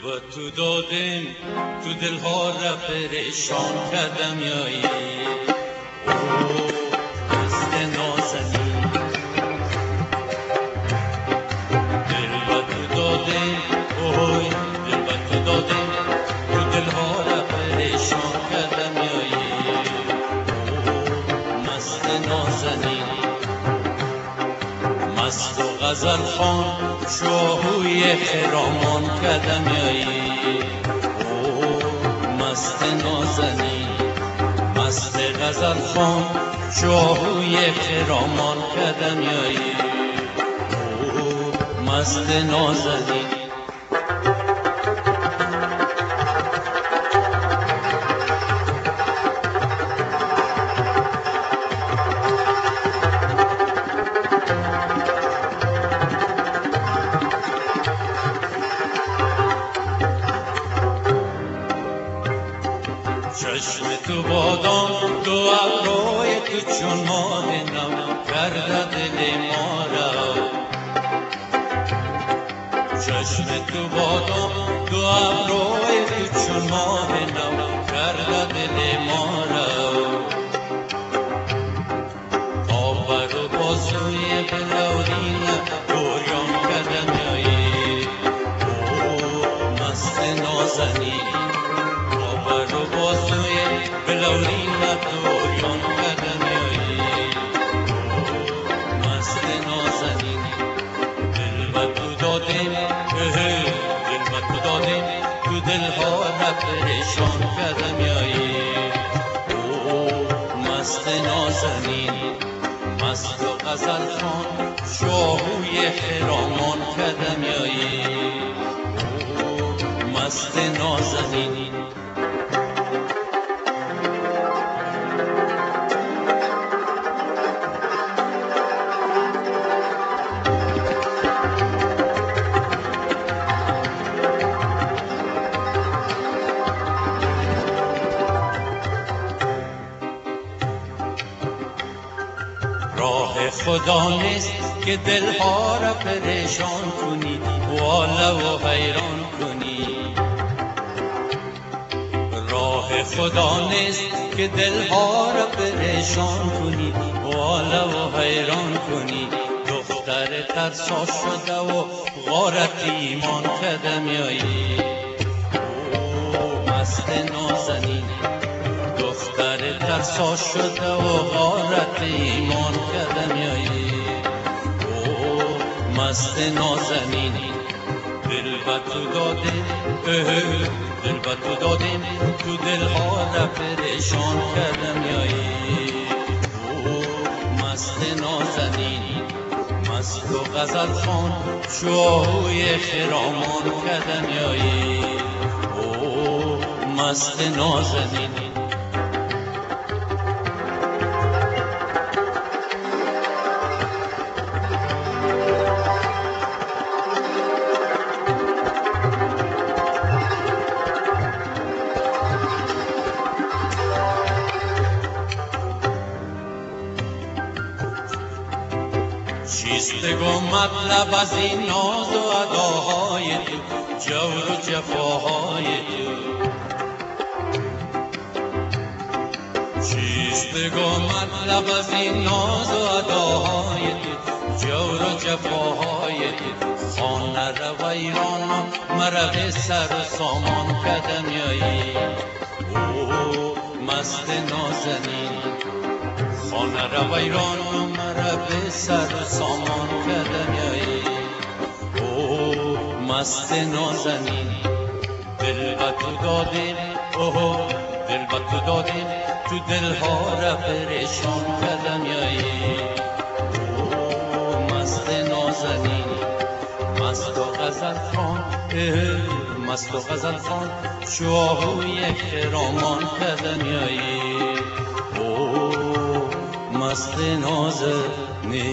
و تو دادم تو دلها را پریشان کردم یایی اوه دست نازنین دل و تو دادم اوه دل و تو دادم تو دلها را پریشان کردم یایی اوه مست نازنین مست و غزل خوان شاهوی خرامان کردم یایی اوه مست نازنین مست غزل خوان شاهوی خرامان کردم یایی اوه مست نازنین چشم تو بادام دو ابروی تو چون ماه نو کرده دل ما را چشم تو بادام دو ابروی تو چون ماه نو کرده دل ما را تا بر و بازوی بلورین دوریان کردم یایی اوه مست نازنین بلورین دوریان کردم یایی مست نازنین دل و تو دادم دل و تو دادم تو دلها را پریشان کردم یایی اوه مست نازنین مست و غزل خوان شاهوی خرامان کردم یایی اوه مست نازنین راه خدا نیست که دلها را پریشان کنی والا و حیران کنی راه خدا نیست که دلها را پریشان کنی والا و حیران کنی دختر ترسا شده و غارت ایمان کردم یایی اوه مست نازنین دختر ترسا شده و غارت ایمان کردم یایی اوه مست نازنین دل و تو دادم دل و تو دادم تو دلها را پریشان کردم یایی اوه مست نازنین مست و غزل خوان شاهوی خرامان کردم یایی اوه مست نازنین چیست بگو مطلب از این ناز و اداهای تو جور و جفاهای تو چیست بگو مطلب از این ناز و اداهای تو جور و جفاهای تو خانه رو ایران مرا به سر و سامان کردم یایی اوه مست نازنین خانه رو ایران مرا به سر و سامان کردم یایی اوه مست نازنین دل و تو دادم اوه دل و تو دادم تو دلها را پریشان کردم یایی اوه مست نازنین مست و غزل خوان مست و غزل خوان شاهوی خرامان کردم یایی اوه مست نازنین